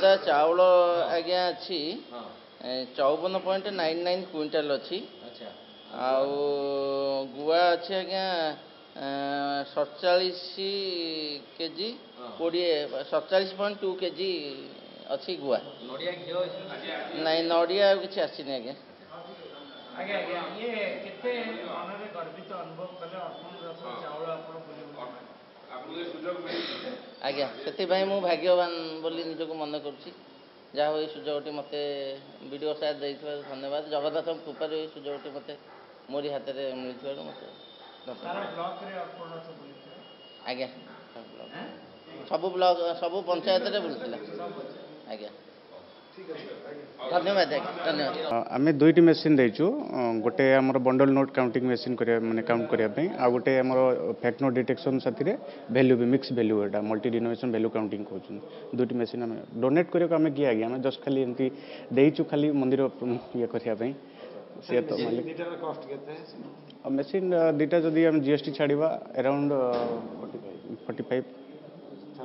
जिला चाउल आज्ञा अच्छी 54.99 क्विंटाल अच्छी आउ गुआ अच्छी आज्ञा 47 केजी 47.2 केजी अच्छी गुआ नाई नड़िया किसी आसनी आज्ञा आज्ञा से भाग्यवान बोली निजक मन करुँची जहाँ हो सुजोगटी मत वीडियो साथ दे धन्यवाद जगन्नाथ कृपार सुजोगटी मत मोरी हाथ में मिलता आज्ञा सब ब्लॉक सब पंचायत बुलूला आज्ञा धन्यवाद धन्यवाद आम दुईटी मेसीन देचु गोटे आम बंडल नोट काउंटिंग मेसीन माने काउंट करने आ गोटे आम फैक्ट नोट डिटेक्शन साथी वैल्यू भी मिक्स वैल्यू एटा मल्टी डिनोमिनेशन वैल्यू काउंटिंग कहते दुईटी मेसीन आम डोनेट करने आम किए आज्ञा आम जस्ट खाली एमती देचु खाली मंदिर ये करने सी तो मेसीन दुईटा जदि आम जीएसटी छाड़ा अराउंड 45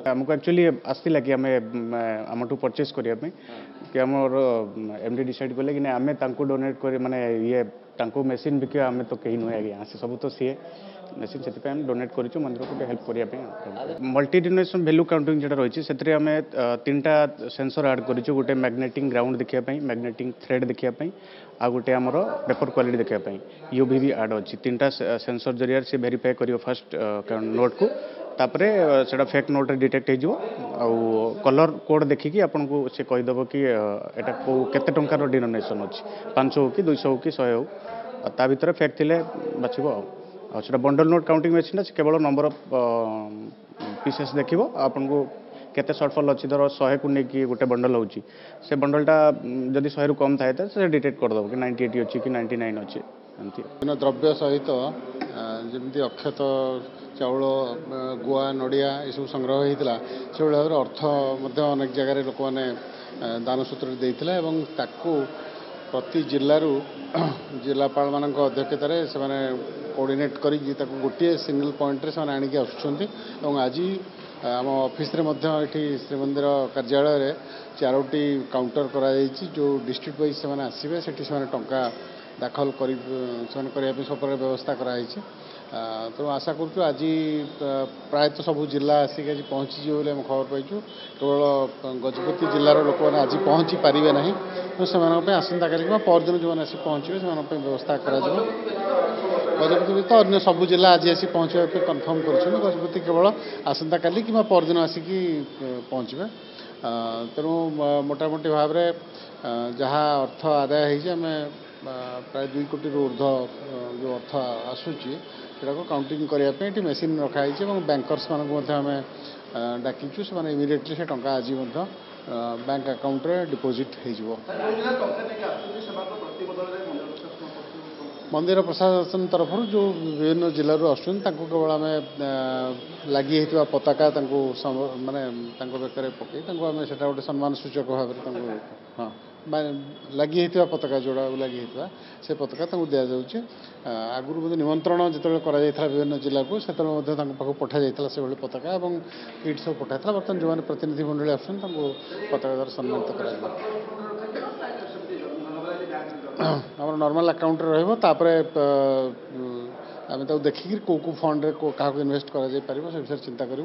आमको एक्चुअली आसला कि आम परचेस करने कि आमर एमडी डिसाइड कले कि आम डोनेट कर माने ये मेसीन बिक आम तो कहीं नुहे आज्ञा से सब तो सी मेसीन से डोनेट करूँ मंदिर को हेल्प करने मल्टी डिनोमिनेशन वैल्यू काउंटिंग जो रही है आम 3टा सेंसर ऐड करूँ गोटे मैग्नेटिक ग्राउंड देखापी मैग्नेटिक थ्रेड देखापी आ गोटे आमर पेपर क्वालिटी देखापी यूवी भी ऐड अच्छी 3टा सेंसर जरिया से वेरीफाई कर फर्स्ट नोट को तापरे सेटा फेक नोट डिटेक्ट हो कलर कोड देखिकी आपन को से कहीदेव कि एटा केते टंकार डिनोमिनेशन अच्छी 500 हो कि 200 हो कि 100 हो ता भीतर फेक थिले बाछिबो आ बंडल नोट काउंटिंग मेसीन केवल नंबर ऑफ पीसेस देखिबो आपन को केते शॉर्टफॉल अच्छी धर 100 को लेकिन गोटे बंडल होची से बंडलटा जदि 100 रु कम थाए से डिटेक्ट कर दबो कि 98 अच्छी कि 99 अच्छी एमती द्रव्य सहित जमी अक्षत चाउल गुआ नड़िया यू संग्रह होता से भाव में अर्थ अनेक जगार लोक मैंने दान सूत्र देते प्रति जिलू जिलापाल मान अध्यक्षतार से कोऑर्डिनेट कर गोटे सिंगल पॉइंट से आणिक आसुँच आज आम ऑफिस श्रीमंदिर कार्यालय 4टी काउंटर कराई जो डिस्ट्रिक्ट वाइज से आसवे से टंका दाखल करने सब व्यवस्था कराई तो आशा करूँ आज प्रायतः सब जिला आसिक आज पहुँची बोली आम खबर पाइचु केवल गजपति जिलार लोक मैंने आज पहुँची पारे ना तो से आसंता काली परदिन जो मैंने पहुँचे से व्यवस्था कर गजपति तो अन्य सब जिला आज आसी पहुँचा कन्फर्म कर गजपति केवल आसंता काली कि परदिन आसिक पहुँचे तेणु मोटामोटी भाव में जहाँ अर्थ आदाय होमें प्राय 2 कोटी ऊर्ध्व जो अर्थ आसूची को काउंटिंग करने मेसीन रखाई बैंकर्स मानक आम डाकिचु से इमिडिएटली से टंका आज बैंक अकाउंट रे डिपोजिट हो मंदिर प्रशासन तरफ जो विभिन्न जिलूर आसुन केवल आम लगी पताका माने बेकर पकई आम से गोटे सम्मान सूचक भाव में हाँ लगी पताका जोड़ा लगी से पताका दि जाऊे आगुरी निमंत्रण जो विभिन्न जिला को से पठा जाता से भाई पताका और किट सब पठाई बर्तमान जो प्रतिनिधि मंडली आसन पताका द्वारा सम्मानित कर आम नॉर्मल अकाउंट रही आम देखिक कौ फंड क्या इन्वेस्ट कर विषय चिंता करूँ।